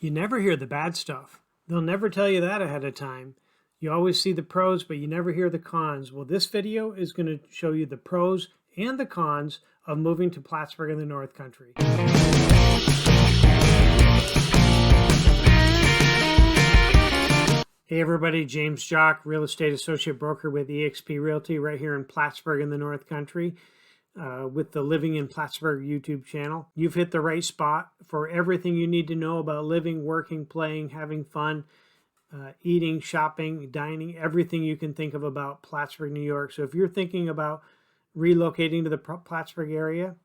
You never hear the bad stuff. They'll never tell you that ahead of time. You always see the pros, but you never hear the cons. Well, this video is going to show you the pros and the cons of moving to Plattsburgh in the North Country. Hey everybody, James Jock, real estate associate broker with eXp Realty right here in Plattsburgh in the North Country. With the Living in Plattsburgh YouTube channel. You've hit the right spot for everything you need to know about living, working, playing, having fun, eating, shopping, dining, everything you can think of about Plattsburgh, New York. So if you're thinking about relocating to the Plattsburgh area,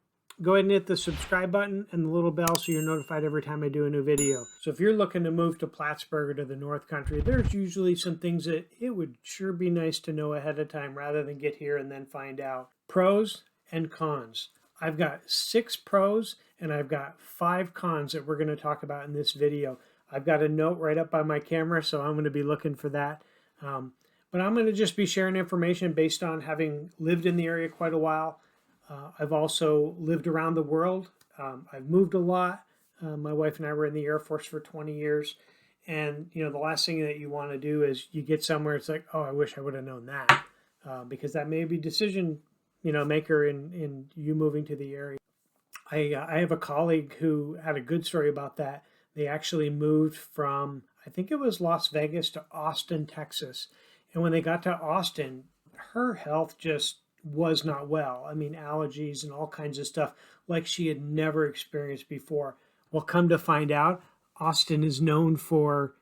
go ahead and hit the subscribe button and the little bell so you're notified every time I do a new video. So if you're looking to move to Plattsburgh or to the North Country, there's usually some things that it would sure be nice to know ahead of time rather than get here and then find out. Pros and cons. I've got 6 pros and I've got 5 cons that we're going to talk about in this video. I've got a note right up by my camera, so I'm going to be looking for that. But I'm going to just be sharing information based on having lived in the area quite a while. I've also lived around the world. I've moved a lot. My wife and I were in the Air Force for 20 years. And, you know, the last thing that you want to do is you get somewhere, it's like, oh, I wish I would have known that. Because that may be decision maker in you moving to the area. I have a colleague who had a good story about that. They actually moved from, I think it was Las Vegas to Austin, Texas. And when they got to Austin, her health just was not well. I mean, allergies and all kinds of stuff like she had never experienced before. Well, come to find out, Austin is known for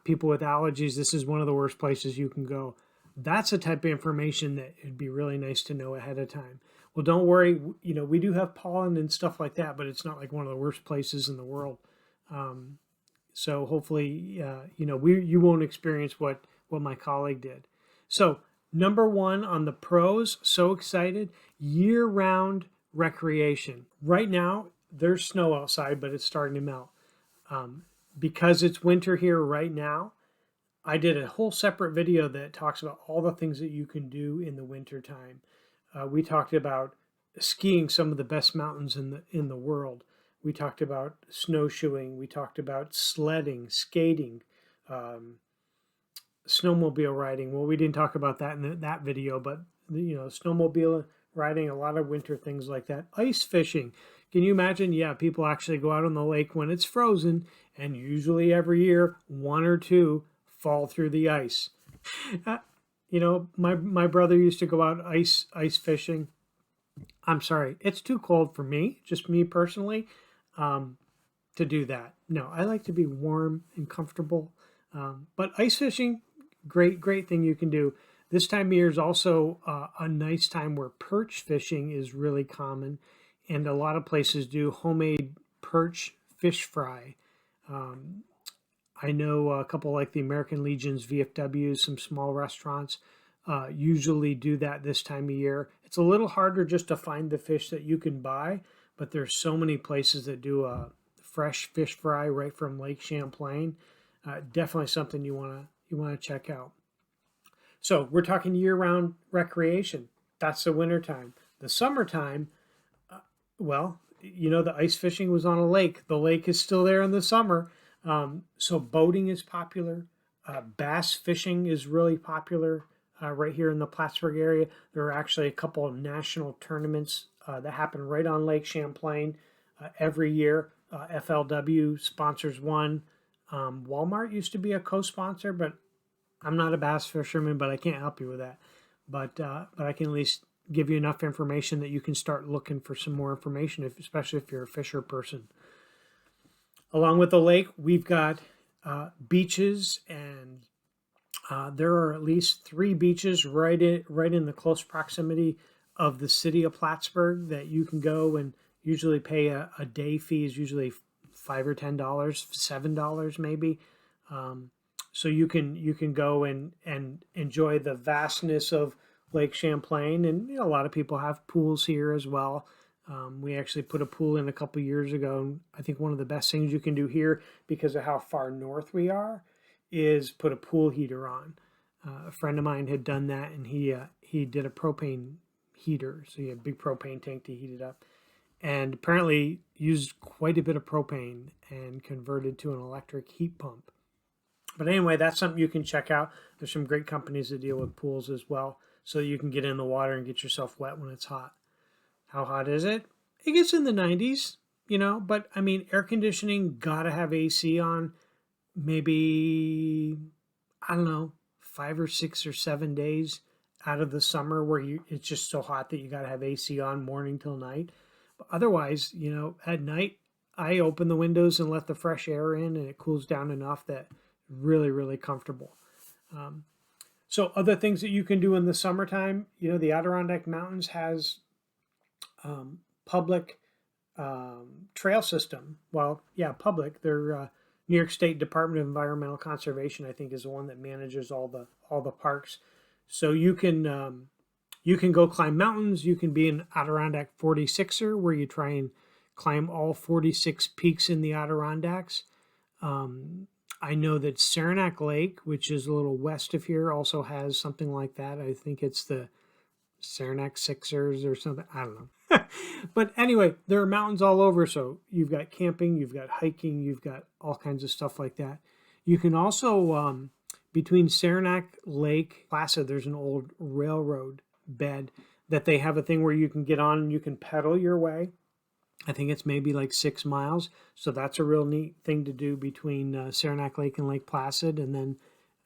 people with allergies. This is one of the worst places you can go. That's the type of information that it'd be really nice to know ahead of time. Well, don't worry, we do have pollen and stuff like that, but it's not like one of the worst places in the world. So hopefully, you won't experience what my colleague did. So number 1 on the pros, so excited, year-round recreation. Right now, there's snow outside, but it's starting to melt. Because it's winter here right now, I did a whole separate video that talks about all the things that you can do in the winter time. We talked about skiing some of the best mountains in the world. We talked about snowshoeing. We talked about sledding, skating, snowmobile riding. Well, we didn't talk about that in that video, but snowmobile riding, a lot of winter things like that. Ice fishing. Can you imagine? Yeah, people actually go out on the lake when it's frozen, and usually every year, 1 or 2 fall through the ice. My brother used to go out ice fishing. I'm sorry, it's too cold for me, just me personally, to do that. No, I like to be warm and comfortable. But ice fishing, great thing you can do. This time of year is also a nice time where perch fishing is really common, and a lot of places do homemade perch fish fry. I know a couple like the American Legion's, VFWs, some small restaurants usually do that this time of year. It's a little harder just to find the fish that you can buy, but there's so many places that do a fresh fish fry right from Lake Champlain. Definitely something you want to check out. So we're talking year-round recreation. That's the winter time. The summertime, the ice fishing was on a lake. The lake is still there in the summer. So boating is popular. Bass fishing is really popular right here in the Plattsburgh area. There are actually a couple of national tournaments that happen right on Lake Champlain every year. FLW sponsors one. Walmart used to be a co-sponsor, but I'm not a bass fisherman, but I can't help you with that. But I can at least give you enough information that you can start looking for some more information, especially if you're a fisher person. Along with the lake, we've got beaches, and there are at least 3 beaches right in the close proximity of the city of Plattsburgh that you can go and usually pay a day fee is usually $5 or $10, $7 maybe. So you can go and enjoy the vastness of Lake Champlain, and a lot of people have pools here as well. We actually put a pool in a couple years ago. I think one of the best things you can do here, because of how far north we are, is put a pool heater on. A friend of mine had done that, and he did a propane heater. So he had a big propane tank to heat it up. and apparently used quite a bit of propane and converted to an electric heat pump. But anyway, that's something you can check out. There's some great companies that deal with pools as well, so you can get in the water and get yourself wet when it's hot. How hot is it? It gets in the 90s, but I mean, air conditioning, gotta have AC on. Maybe, I don't know, 5 or 6 or 7 days out of the summer where it's just so hot that you gotta have AC on morning till night. But otherwise, at night, I open the windows and let the fresh air in, and it cools down enough that really, really comfortable. So other things that you can do in the summertime, the Adirondack Mountains has public trail system. Well, yeah, public. They're New York State Department of Environmental Conservation, I think, is the one that manages all the parks. So you can go climb mountains. You can be an Adirondack 46er, where you try and climb all 46 peaks in the Adirondacks. I know that Saranac Lake, which is a little west of here, also has something like that. I think it's the Saranac Sixers or something. I don't know. But anyway, there are mountains all over. So you've got camping, you've got hiking, you've got all kinds of stuff like that. You can also, between Saranac Lake, Placid, there's an old railroad bed that they have a thing where you can get on and you can pedal your way. I think it's maybe like 6 miles. So that's a real neat thing to do between Saranac Lake and Lake Placid, and then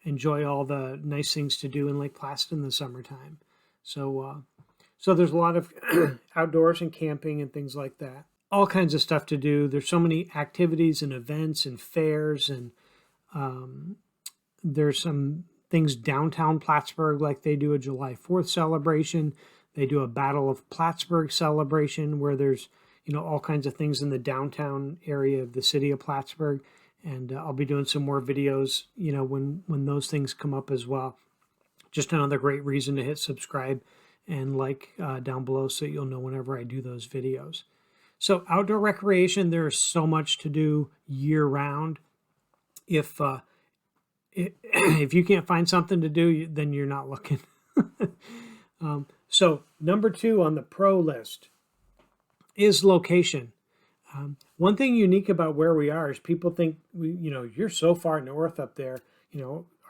enjoy all the nice things to do in Lake Placid in the summertime. So there's a lot of outdoors and camping and things like that. All kinds of stuff to do. There's so many activities and events and fairs, and there's some things downtown Plattsburgh, like they do a July 4th celebration. They do a Battle of Plattsburgh celebration where there's all kinds of things in the downtown area of the city of Plattsburgh. And I'll be doing some more videos, when those things come up as well. Just another great reason to hit subscribe and like down below, so you'll know whenever I do those videos. So outdoor recreation, there's so much to do year round. If you can't find something to do, then you're not looking. So number 2 on the pro list is location. One thing unique about where we are is people think, you're so far north up there.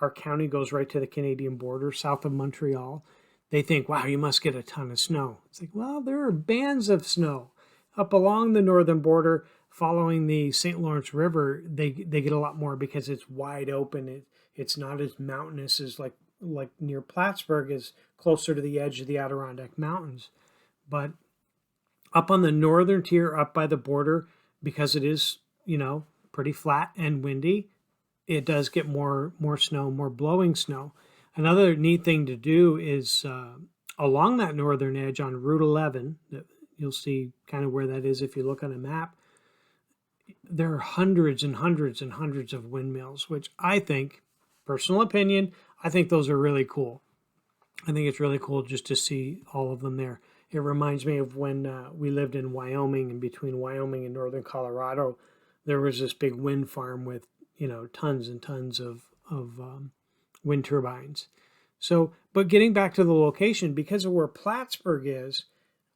Our county goes right to the Canadian border, south of Montreal. They think, wow, you must get a ton of snow. It's like, well, there are bands of snow up along the northern border, following the St. Lawrence River. They get a lot more because it's wide open. It's not as mountainous as like near Plattsburgh, is closer to the edge of the Adirondack Mountains. But up on the northern tier, up by the border, because it is, pretty flat and windy, it does get more snow, more blowing snow. Another neat thing to do is along that northern edge on Route 11, that you'll see kind of where that is if you look on a map, there are hundreds and hundreds and hundreds of windmills, which I think, personal opinion, I think those are really cool. I think it's really cool just to see all of them there. It reminds me of when we lived in Wyoming, and between Wyoming and northern Colorado, there was this big wind farm with, tons and tons of wind turbines. So, but getting back to the location, because of where Plattsburgh is,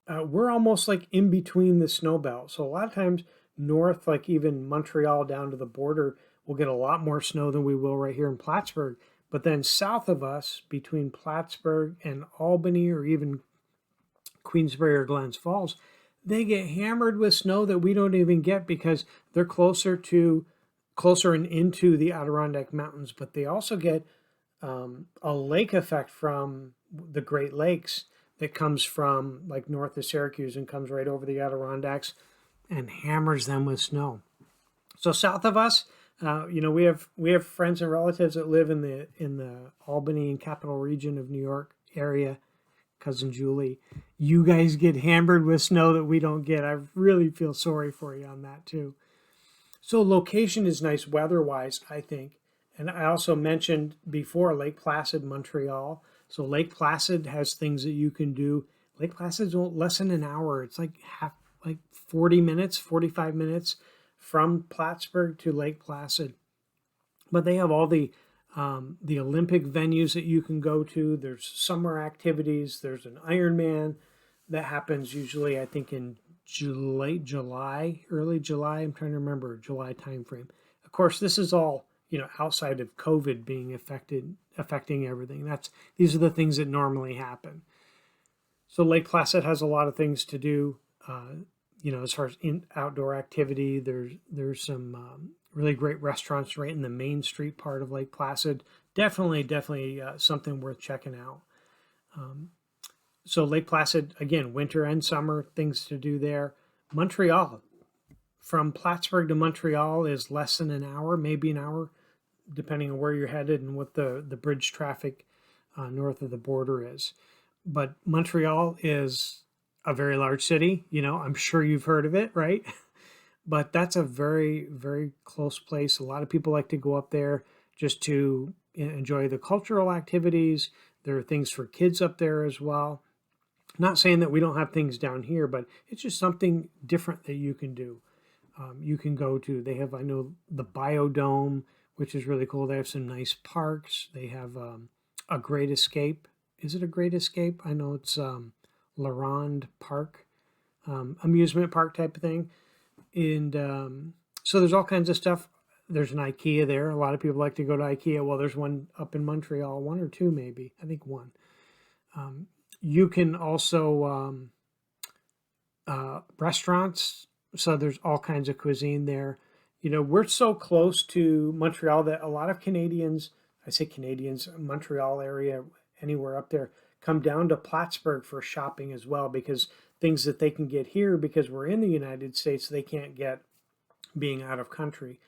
we're almost like in between the snow belt. So a lot of times north, like even Montreal down to the border, we'll get a lot more snow than we will right here in Plattsburgh. But then south of us, between Plattsburgh and Albany, or even Queensbury or Glens Falls, they get hammered with snow that we don't even get because they're closer and into the Adirondack Mountains. But they also get a lake effect from the Great Lakes that comes from like north of Syracuse and comes right over the Adirondacks and hammers them with snow. So south of us, we have friends and relatives that live in the Albany and Capital Region of New York area. Cousin Julie, you guys get hammered with snow that we don't get. I really feel sorry for you on that too. So location is nice weather-wise, I think. And I also mentioned before Lake Placid, Montreal. So Lake Placid has things that you can do. Lake Placid's less than an hour. It's like 40 minutes, 45 minutes from Plattsburgh to Lake Placid. But they have all the Olympic venues that you can go to. There's summer activities. There's an Ironman that happens usually, I think, in late July, early July. I'm trying to remember July timeframe. Of course, this is all, outside of COVID being affecting everything. These are the things that normally happen. So Lake Placid has a lot of things to do. As far as outdoor activity, there's some really great restaurants right in the main street part of Lake Placid. Definitely something worth checking out. So Lake Placid, again, winter and summer, things to do there. Montreal, from Plattsburgh to Montreal is less than an hour, maybe an hour, depending on where you're headed and what the bridge traffic north of the border is. But Montreal is a very large city. I'm sure you've heard of it, right? But that's a very, very close place. A lot of people like to go up there just to enjoy the cultural activities. There are things for kids up there as well. Not saying that we don't have things down here, but it's just something different that you can do. You can go to, they have, I know, the Biodome, which is really cool. They have some nice parks. They have a Great Escape. Is it a Great Escape? I know it's La Ronde Park, amusement park type of thing. And so there's all kinds of stuff. There's an IKEA there. A lot of people like to go to IKEA. Well, there's one up in Montreal, one or two maybe. I think one. You can also restaurants. So there's all kinds of cuisine there. We're so close to Montreal that a lot of Canadians, I say Canadians, Montreal area, anywhere up there, come down to Plattsburgh for shopping as well, because things that they can get here because we're in the United States, they can't get being out of country.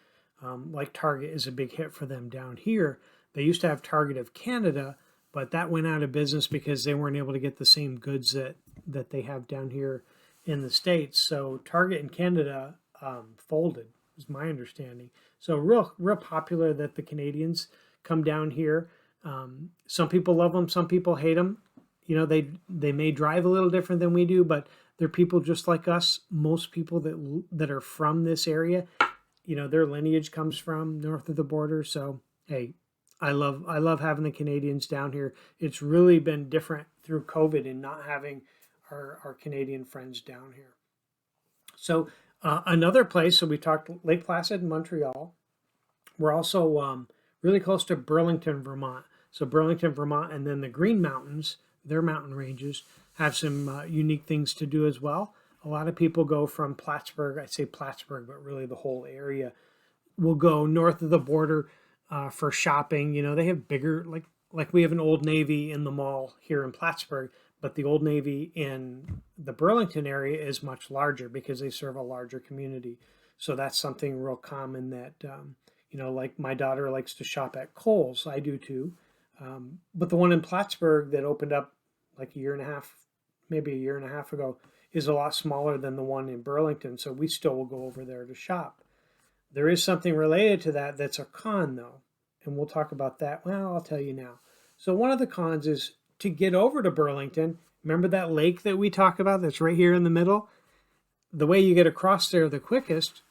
Like Target is a big hit for them down here. They used to have Target of Canada, but that went out of business because they weren't able to get the same goods that they have down here in the States. So Target in Canada folded, is my understanding. So real popular that the Canadians come down here. Some people love them, some people hate them. They may drive a little different than we do, but they're people just like us. Most people that are from this area, their lineage comes from north of the border. So hey, I love having the Canadians down here. It's really been different through COVID and not having our Canadian friends down here. So another place, so we talked Lake Placid and Montreal. We're also really close to Burlington, Vermont. So Burlington, Vermont, and then the Green Mountains, their mountain ranges, have some unique things to do as well. A lot of people go from Plattsburgh, I say Plattsburgh, but really the whole area, will go north of the border for shopping. They have bigger, like we have an Old Navy in the mall here in Plattsburgh, but the Old Navy in the Burlington area is much larger because they serve a larger community. So that's something real common that, like my daughter likes to shop at Kohl's. I do too. But the one in Plattsburgh that opened up like maybe a year and a half ago, is a lot smaller than the one in Burlington. So we still will go over there to shop. There is something related to that that's a con though. And we'll talk about that. Well, I'll tell you now. So one of the cons is to get over to Burlington. Remember that lake that we talk about that's right here in the middle? The way you get across there the quickest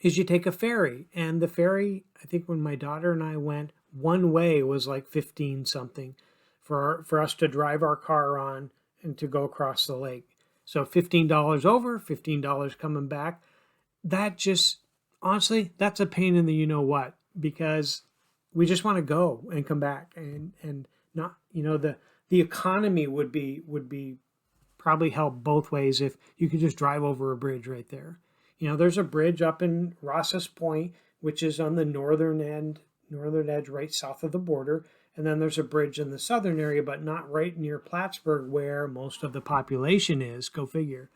is you take a ferry. And the ferry, I think when my daughter and I went, one way was like 15 something for us to drive our car on and to go across the lake. So $15 over, $15 coming back. That just, honestly, that's a pain in the you-know-what, because we just want to go and come back and not, the economy would be probably help both ways if you could just drive over a bridge right there. There's a bridge up in Ross's Point, which is on the northern edge, right south of the border. And then there's a bridge in the southern area, but not right near Plattsburgh where most of the population is. Go figure.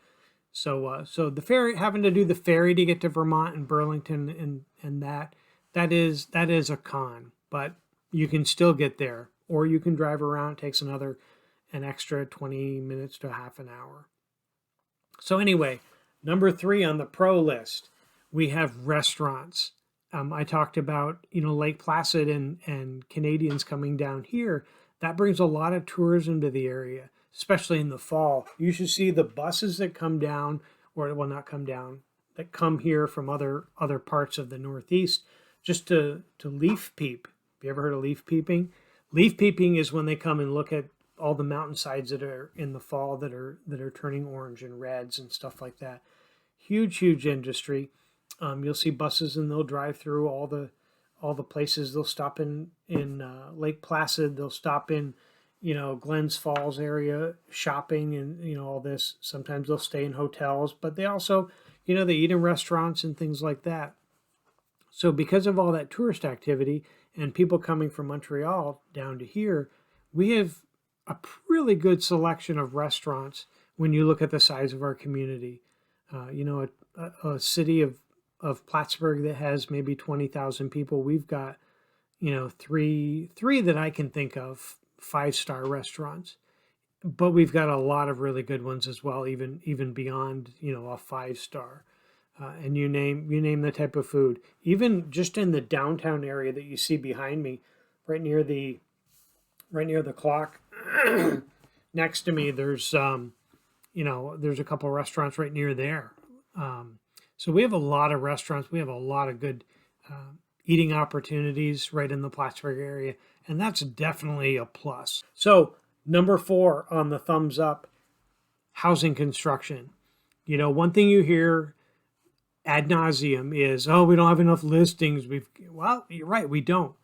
So the ferry, having to do the ferry to get to Vermont and Burlington and that is a con, but you can still get there, or you can drive around. It takes an extra 20 minutes to half an hour. So anyway, number 3 on the pro list, we have restaurants. I talked about, Lake Placid and Canadians coming down here. That brings a lot of tourism to the area, especially in the fall. You should see the buses that come down, or well, not come down, that come here from other parts of the Northeast just to leaf peep. Have you ever heard of leaf peeping? Leaf peeping is when they come and look at the mountainsides that are in the fall that are turning orange and reds and stuff like that. Huge industry. You'll see buses and they'll drive through all the places. They'll stop in Lake Placid. They'll stop in, Glens Falls area shopping and all this. Sometimes they'll stay in hotels, but they also, they eat in restaurants and things like that. So because of all that tourist activity and people coming from Montreal down to here, we have a really good selection of restaurants when you look at the size of our community. A city of Plattsburgh that has maybe 20,000 people, we've got, three that I can think of 5-star restaurants, but we've got a lot of really good ones as well, even beyond, a 5-star. And you name the type of food, even just in the downtown area that you see behind me, right near the clock next to me, there's there's a couple of restaurants right near there. So we have a lot of restaurants. We have a lot of good eating opportunities right in the Plattsburgh area, and that's definitely a plus. So number 4 on the thumbs up, housing construction. One thing you hear ad nauseum is, oh, we don't have enough listings. Well, you're right, we don't.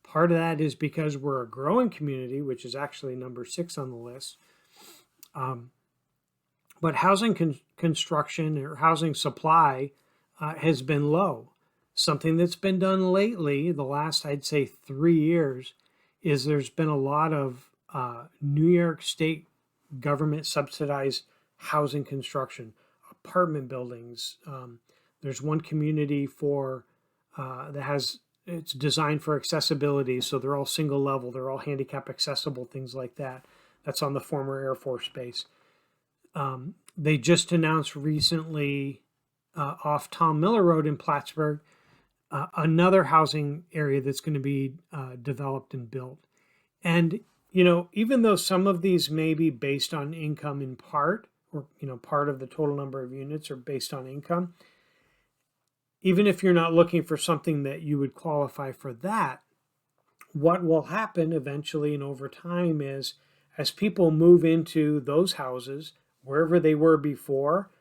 Part of that is because we're a growing community, which is actually number 6 on the list. But housing construction or housing supply has been low. Something that's been done lately, the last, I'd say 3 years, is there's been a lot of New York State government subsidized housing construction, apartment buildings. There's one community it's designed for accessibility, so they're all single level, they're all handicap accessible, things like that. That's on the former Air Force Base. They just announced recently off Tom Miller Road in Plattsburgh, another housing area that's going to be developed and built. And, even though some of these may be based on income in part, or, part of the total number of units are based on income, even if you're not looking for something that you would qualify for that, what will happen eventually and over time is as people move into those houses, wherever they were before,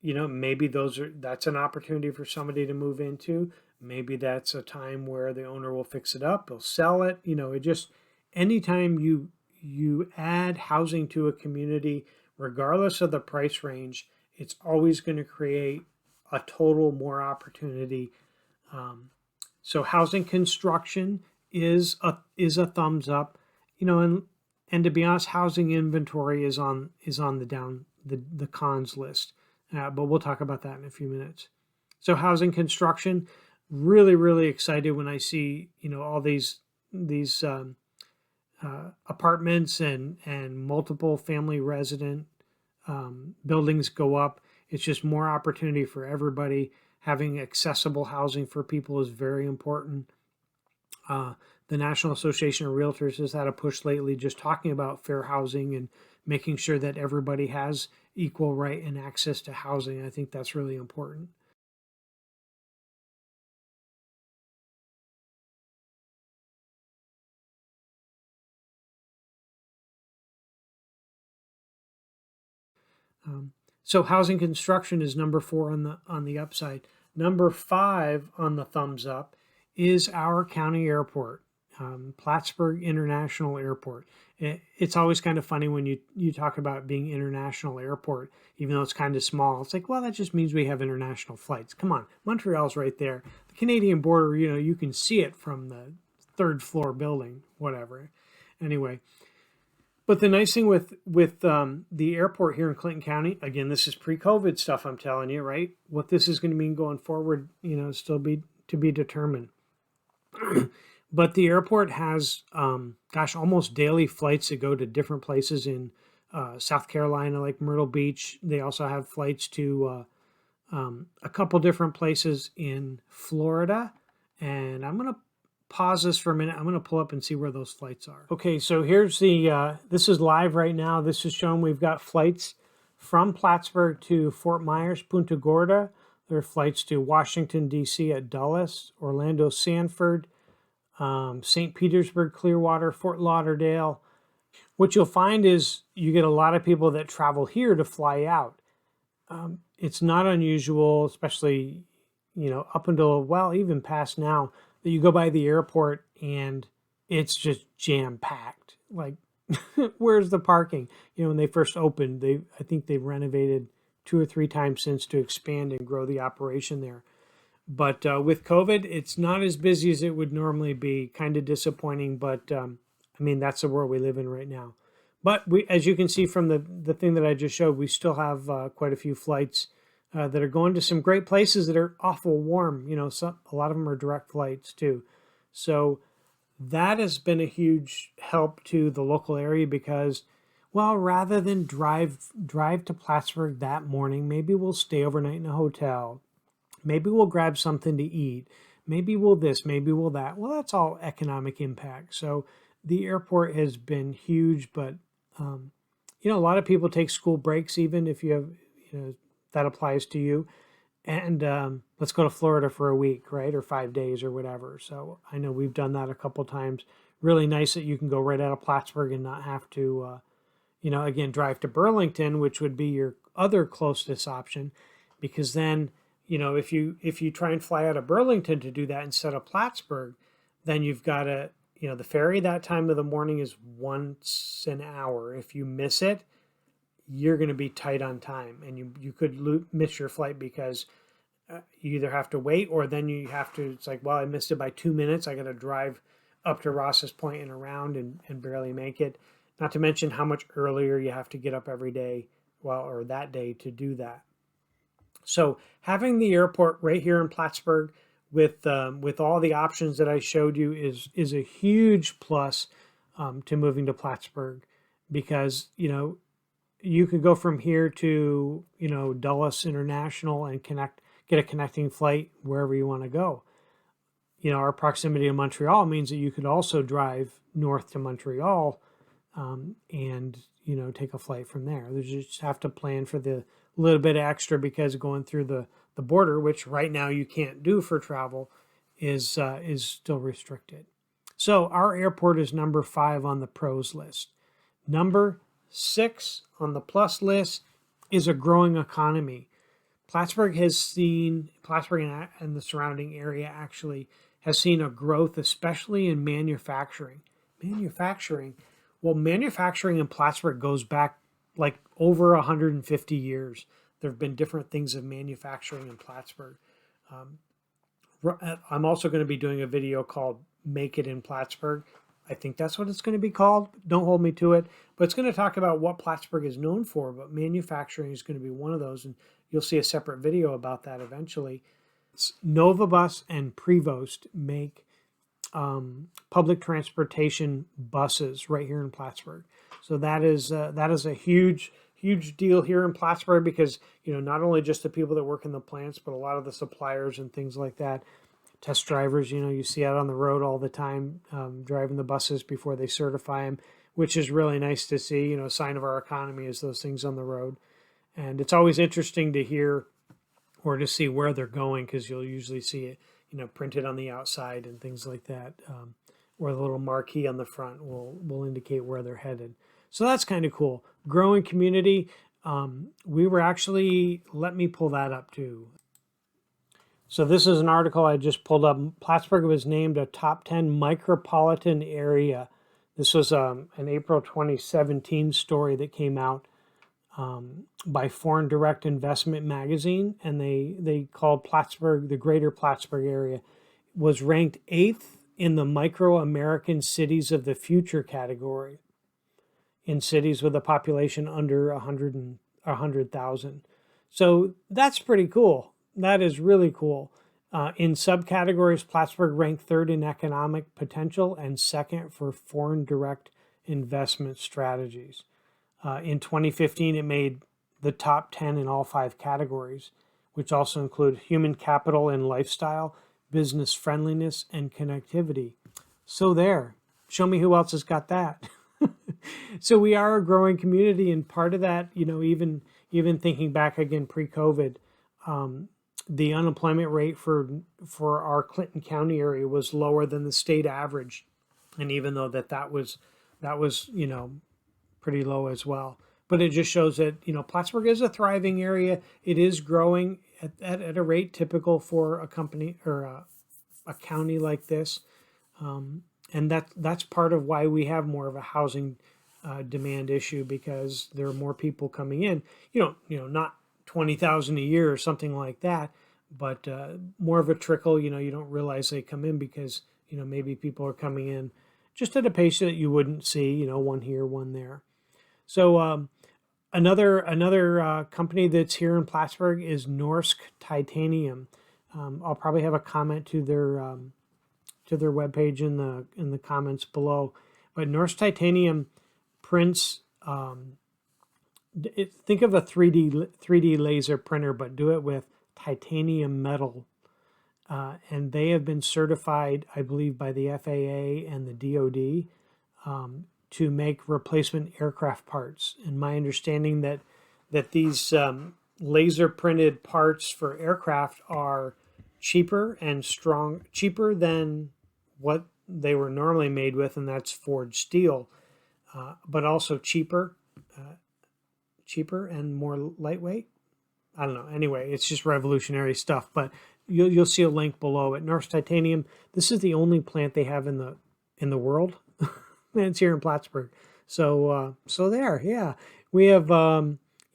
maybe that's an opportunity for somebody to move into. Maybe that's a time where the owner will fix it up, they'll sell it. It just, anytime you add housing to a community, regardless of the price range, it's always going to create a total more opportunity. So housing construction is a thumbs up, and to be honest, housing inventory is on the cons list, but we'll talk about that in a few minutes. So housing construction, really excited when I see all these apartments and multiple family resident buildings go up. It's just more opportunity for everybody. Having accessible housing for people is very important. The National Association of Realtors has had a push lately just talking about fair housing and making sure that everybody has equal right and access to housing. I think that's really important. So housing construction is number 4 on the upside. Number 5 on the thumbs up is our county airport, Plattsburgh International Airport. It's always kind of funny when you talk about being international airport, even though it's kind of small. It's like, well, that just means we have international flights. Come on, Montreal's right there. The Canadian border, you can see it from the 3rd floor building, whatever. Anyway. But the nice thing with the airport here in Clinton County, again, this is pre-COVID stuff, I'm telling you, right? What this is going to mean going forward, still to be determined. But the airport has, almost daily flights that go to different places in South Carolina, like Myrtle Beach. They also have flights to a couple different places in Florida. And I'm going to pause this for a minute. I'm going to pull up and see where those flights are. Okay, so here's this is live right now. This is showing we've got flights from Plattsburgh to Fort Myers, Punta Gorda. There are flights to Washington, D.C. at Dulles, Orlando, Sanford, St. Petersburg, Clearwater, Fort Lauderdale. What you'll find is you get a lot of people that travel here to fly out. It's not unusual, especially, up until, well, even past now, that you go by the airport and it's just jam packed. Like, where's the parking? When they first opened, I think they've renovated 2 or 3 times since to expand and grow the operation there. But with COVID, it's not as busy as it would normally be. Kind of disappointing, but that's the world we live in right now. But as you can see from the thing that I just showed, we still have quite a few flights that are going to some great places that are awful warm. A lot of them are direct flights too. So that has been a huge help to the local area because, well, rather than drive to Plattsburgh that morning, maybe we'll stay overnight in a hotel. Maybe we'll grab something to eat. Maybe we'll this, maybe we'll that. Well, that's all economic impact. So the airport has been huge, but a lot of people take school breaks, even if you have, that applies to you. And let's go to Florida for a week, right? Or 5 days or whatever. So I know we've done that a couple times. Really nice that you can go right out of Plattsburgh and not have to, again, drive to Burlington, which would be your other closest option. Because then, if you try and fly out of Burlington to do that instead of Plattsburgh, then you've got to, the ferry that time of the morning is once an hour. If you miss it, you're going to be tight on time, and you could miss your flight because you either have to wait or then you have to, it's like, well, I missed it by 2 minutes. I got to drive up to Ross's Point and around and barely make it. Not to mention how much earlier you have to get up every day, or that day to do that. So having the airport right here in Plattsburgh with all the options that I showed you is a huge plus to moving to Plattsburgh, because you could go from here to Dulles International and get a connecting flight wherever you want to go. Our proximity to Montreal means that you could also drive north to Montreal and take a flight from there. You just have to plan for the little bit extra, because going through the border, which right now you can't do for travel, is still restricted. So our airport is number 5 on the pros list. Number 6 on the plus list is a growing economy. Plattsburgh and the surrounding area actually has seen a growth, especially in manufacturing. Manufacturing in Plattsburgh goes back like over 150 years. There have been different things of manufacturing in Plattsburgh. I'm also going to be doing a video called Make It in Plattsburgh. I think that's what it's going to be called. Don't hold me to it. But it's going to talk about what Plattsburgh is known for, but manufacturing is going to be one of those, and you'll see a separate video about that eventually. Novabus and Prevost make public transportation buses right here in Plattsburgh. So that is a huge deal here in Plattsburgh, because not only just the people that work in the plants, but a lot of the suppliers and things like that, test drivers, you see out on the road all the time, driving the buses before they certify them, which is really nice to see. A sign of our economy is those things on the road. And it's always interesting to hear or to see where they're going, because you'll usually see it printed on the outside and things like that, or the little marquee on the front will indicate where they're headed. So that's kind of cool. Growing community. We were actually, let me pull that up too. So this is an article I just pulled up. Plattsburgh was named a top 10 micropolitan area. This was an April 2017 story that came out by Foreign Direct Investment magazine, and they called Plattsburgh, the greater Plattsburgh area, was ranked 8th in the Micro American Cities of the Future category in cities with a population under 100,000. So that's pretty cool. That is really cool. In subcategories, Plattsburgh ranked 3rd in economic potential and 2nd for foreign direct investment strategies. In 2015, it made the top 10 in all 5 categories, which also include human capital and lifestyle, business friendliness, and connectivity. So there, show me who else has got that. So we are a growing community, and part of that, even thinking back again pre-COVID, the unemployment rate for our Clinton County area was lower than the state average, and even though that was pretty low as well. But it just shows that, Plattsburgh is a thriving area. It is growing at a rate typical for a company or a county like this. And that's part of why we have more of a housing demand issue, because there are more people coming in. Not 20,000 a year or something like that, but more of a trickle. You don't realize they come in because maybe people are coming in just at a pace that you wouldn't see. One here, one there. So another company that's here in Plattsburgh is Norsk Titanium. I'll probably have a comment to their webpage in the comments below. But Norsk Titanium prints. Think of a 3D laser printer, but do it with titanium metal. And they have been certified, I believe, by the FAA and the DoD to make replacement aircraft parts. And my understanding that these laser printed parts for aircraft are cheaper than what they were normally made with, and that's forged steel, but also cheaper and more lightweight. I don't know. Anyway, it's just revolutionary stuff. But you'll see a link below at Norsk Titanium. This is the only plant they have in the world, and it's here in Plattsburgh. So there, yeah, we have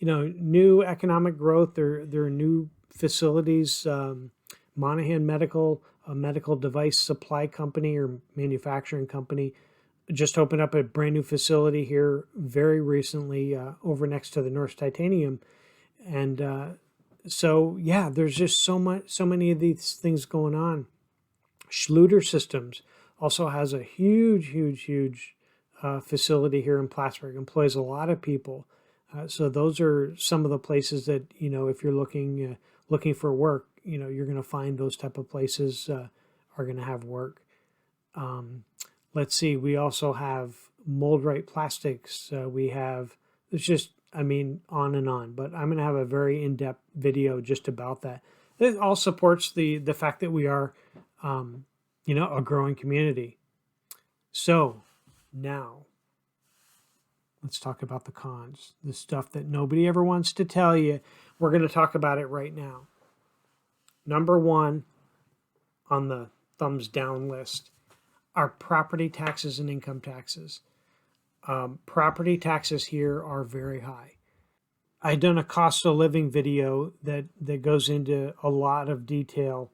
new economic growth. There are new facilities. Monahan Medical, a medical device supply company or manufacturing company, just opened up a brand new facility here very recently over next to the Norsk Titanium. And so, yeah, there's just so many of these things going on. Schluter Systems also has a huge facility here in Plattsburgh, employs a lot of people. So those are some of the places that, if you're looking for work, you're going to find those type of places are going to have work. Let's see, we also have Mold Right Plastics. It's just, on and on, but I'm going to have a very in-depth video just about that. It all supports the fact that we are, a growing community. So now let's talk about the cons, the stuff that nobody ever wants to tell you. We're going to talk about it right now. Number one on the thumbs down list are property taxes and income taxes. Property taxes here are very high. I've done a cost of living video that goes into a lot of detail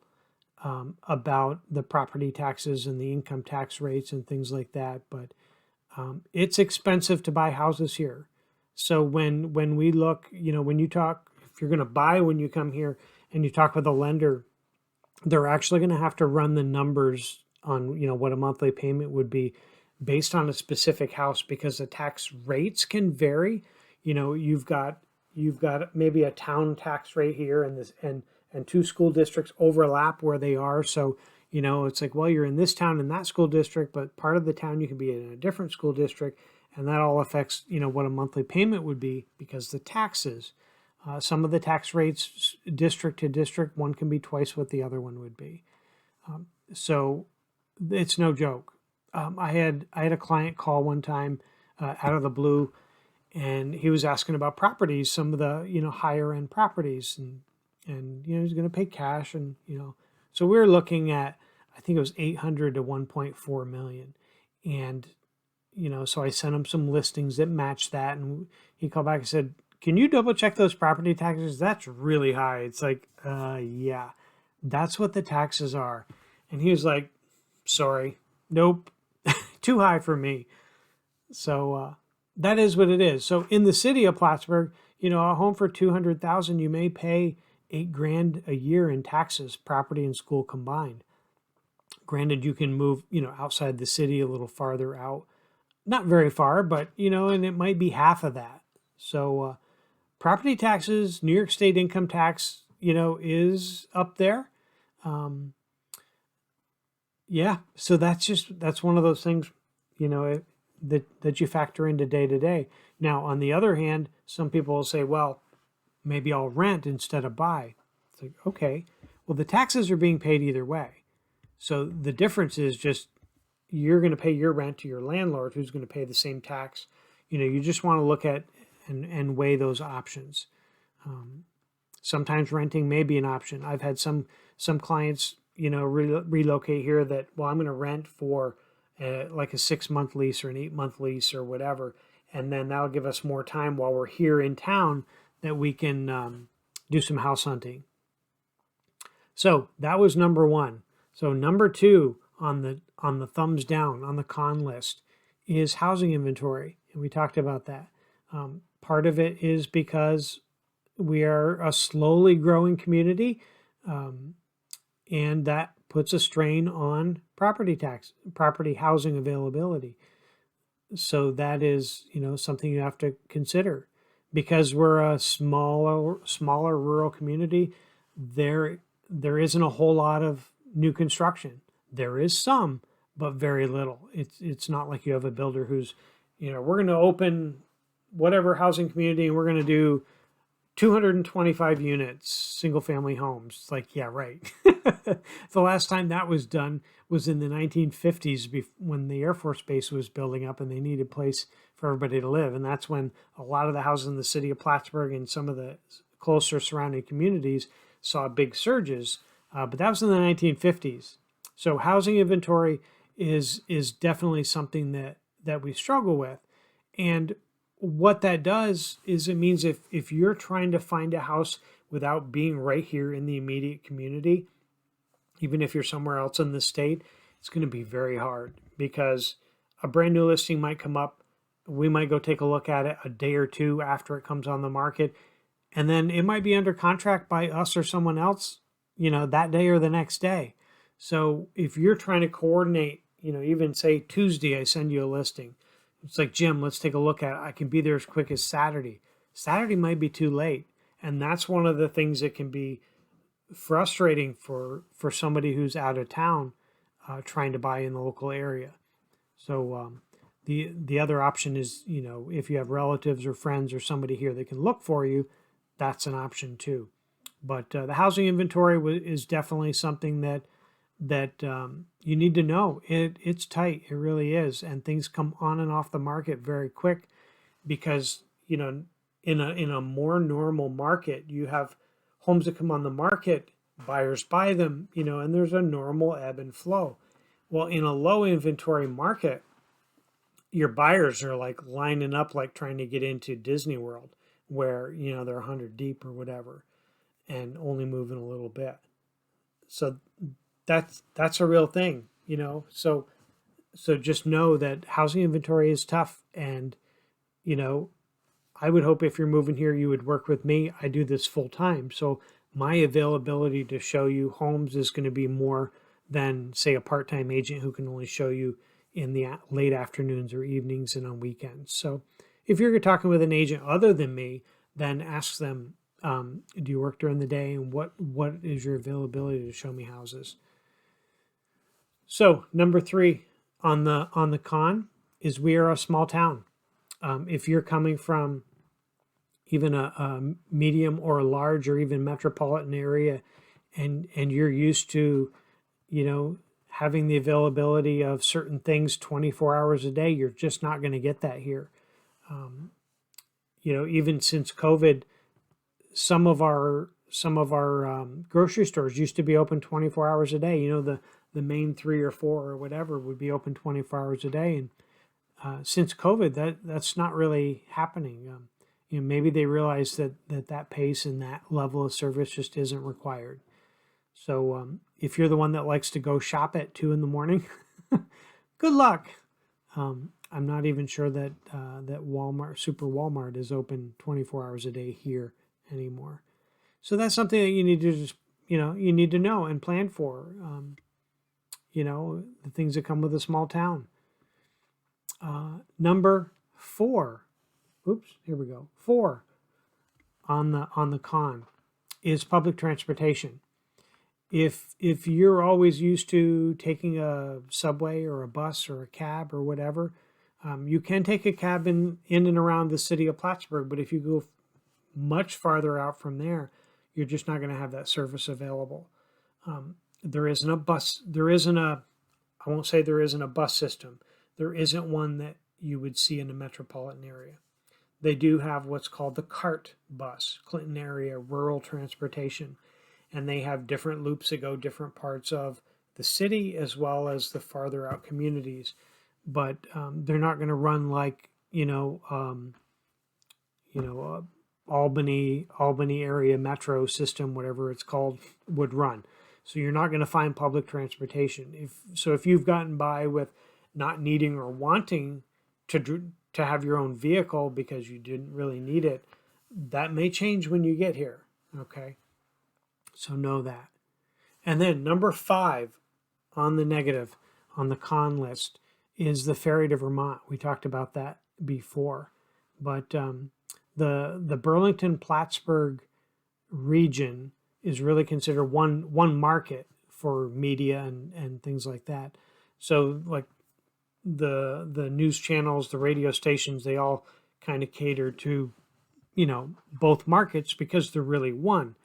about the property taxes and the income tax rates and things like that. But it's expensive to buy houses here. So when we look, when you talk, if you're going to buy when you come here and you talk with a lender, they're actually going to have to run the numbers on, what a monthly payment would be based on a specific house, because the tax rates can vary. You've got maybe a town tax rate here, and two school districts overlap where they are. So, it's like, well, you're in this town in that school district, but part of the town you can be in a different school district, and that all affects, what a monthly payment would be, because the taxes, some of the tax rates, district to district, one can be twice what the other one would be. So it's no joke. I had a client call one time out of the blue, and he was asking about properties, some of the higher end properties, and he's going to pay cash, and so we were looking at, I think it was 800 to 1.4 million, and so I sent him some listings that matched that, and he called back and said, "Can you double check those property taxes? That's really high." It's like, yeah, that's what the taxes are. And he was like, "Sorry, nope, too high for me." So that is what it is. So in the city of Plattsburgh, a home for $200,000, you may pay $8,000 a year in taxes, property and school combined. Granted, you can move, outside the city a little farther out, not very far, but and it might be half of that. So property taxes, New York State income tax, is up there. Yeah, so that's one of those things, that you factor into day to day. Now, on the other hand, some people will say, well, maybe I'll rent instead of buy. It's like, okay, well, the taxes are being paid either way. So the difference is just you're going to pay your rent to your landlord, who's going to pay the same tax, you just want to look at and weigh those options. Sometimes renting may be an option. I've had some clients, relocate here that, well, I'm going to rent for like a 6-month lease or an 8-month lease or whatever. And then that'll give us more time while we're here in town that we can do some house hunting. So that was number one. So number two on the thumbs down on the con list is housing inventory. And we talked about that. Part of it is because we are a slowly growing community, and that puts a strain on property housing availability. So that is, something you have to consider. Because we're a smaller rural community, there isn't a whole lot of new construction. There is some, but very little. It's not like you have a builder who's, we're going to open whatever housing community and we're going to do 225 units, single family homes. It's like, yeah, right. The last time that was done was in the 1950s when the Air Force Base was building up and they needed a place for everybody to live. And that's when a lot of the houses in the city of Plattsburgh and some of the closer surrounding communities saw big surges. But that was in the 1950s. So housing inventory is definitely something that we struggle with. And what that does is it means if you're trying to find a house without being right here in the immediate community, even if you're somewhere else in the state, it's going to be very hard because a brand new listing might come up. We might go take a look at it a day or two after it comes on the market. And then it might be under contract by us or someone else, that day or the next day. So if you're trying to coordinate, even say Tuesday, I send you a listing. It's like, Jim, let's take a look at it. I can be there as quick as Saturday. Saturday might be too late. And that's one of the things that can be frustrating for somebody who's out of town trying to buy in the local area. So the other option is, if you have relatives or friends or somebody here that can look for you, that's an option too. But the housing inventory is definitely something that you need to know. It's tight. It really is. And things come on and off the market very quick because, in a more normal market, you have homes that come on the market, buyers buy them, and there's a normal ebb and flow. Well, in a low inventory market, your buyers are like lining up, like trying to get into Disney World where, they're 100 deep or whatever and only moving a little bit. So that's a real thing, so just know that housing inventory is tough. And, I would hope if you're moving here, you would work with me. I do this full time. So my availability to show you homes is going to be more than, say, a part-time agent who can only show you in the late afternoons or evenings and on weekends. So if you're talking with an agent other than me, then ask them, do you work during the day and what is your availability to show me houses? So number 3 on the con is we are a small town. If you're coming from even a medium or a large or even metropolitan area and you're used to, having the availability of certain things 24 hours a day, you're just not going to get that here. Even since COVID, some of our grocery stores used to be open 24 hours a day. The main 3 or 4 or whatever would be open 24 hours a day. And since COVID, that's not really happening. Maybe they realize that pace and that level of service just isn't required. So if you're the one that likes to go shop at 2 a.m, good luck. I'm not even sure that Walmart, Super Walmart, is open 24 hours a day here anymore. So that's something that you need to just, you need to know and plan for. The things that come with a small town. Number 4. Oops, here we go. 4 on the con is public transportation. If you're always used to taking a subway or a bus or a cab or whatever, you can take a cab in and around the city of Plattsburgh. But if you go much farther out from there, you're just not going to have that service available. There isn't a bus. I won't say there isn't a bus system. There isn't one that you would see in a metropolitan area. They do have what's called the CART bus, Clinton Area Rural Transportation, and they have different loops that go different parts of the city as well as the farther out communities. But they're not going to run like Albany area metro system, whatever it's called, would run. So you're not going to find public transportation. If you've gotten by with not needing or wanting to have your own vehicle because you didn't really need it, that may change when you get here. Okay, so know that. And then number 5 on the negative, on the con list, is the ferry to Vermont. We talked about that before, but the Burlington-Plattsburgh region is really considered one market for media and things like that. So like the news channels, the radio stations, they all kind of cater to, both markets because they're really one.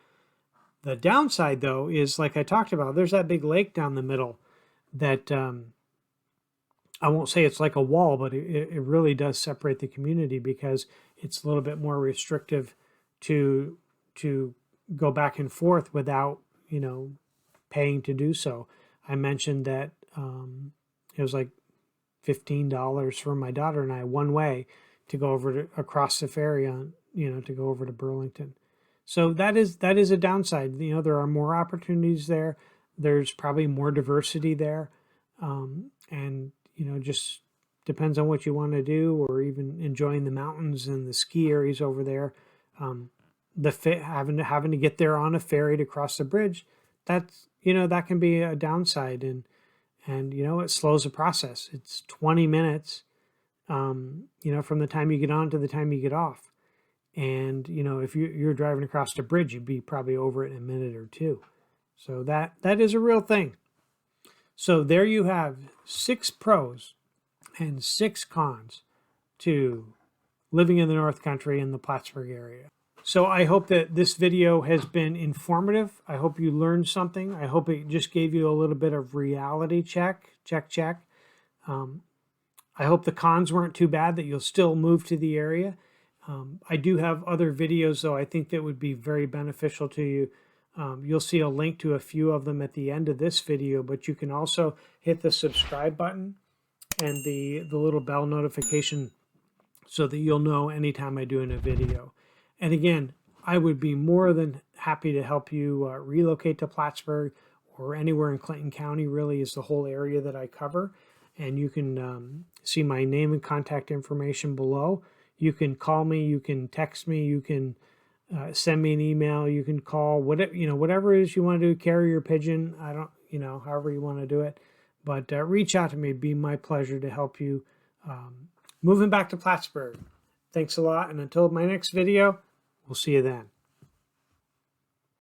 The downside, though, is like I talked about, there's that big lake down the middle that I won't say it's like a wall, but it really does separate the community because it's a little bit more restrictive to go back and forth without, paying to do so. I mentioned that it was like $15 for my daughter and I one way to go over across the ferry on, to go over to Burlington. So that is a downside. There are more opportunities there. There's probably more diversity there. And, just depends on what you want to do, or even enjoying the mountains and the ski areas over there. Having to get there on a ferry to cross the bridge, that's, that can be a downside. And it slows the process. It's 20 minutes, from the time you get on to the time you get off. And, if you're driving across the bridge, you'd be probably over it in a minute or two. So that is a real thing. So there you have 6 pros and 6 cons to living in the North Country in the Plattsburgh area. So I hope that this video has been informative. I hope you learned something. I hope it just gave you a little bit of reality check. I hope the cons weren't too bad, that you'll still move to the area. I do have other videos, though, I think that would be very beneficial to you. You'll see a link to a few of them at the end of this video, but you can also hit the subscribe button and the little bell notification so that you'll know anytime I do in a video. And again, I would be more than happy to help you relocate to Plattsburgh or anywhere in Clinton County. Really is the whole area that I cover. And you can see my name and contact information below. You can call me, you can text me, you can send me an email, you can call, whatever it is you want to do, carrier pigeon, however you want to do it. But reach out to me. It'd be my pleasure to help you moving back to Plattsburgh. Thanks a lot. And until my next video, we'll see you then.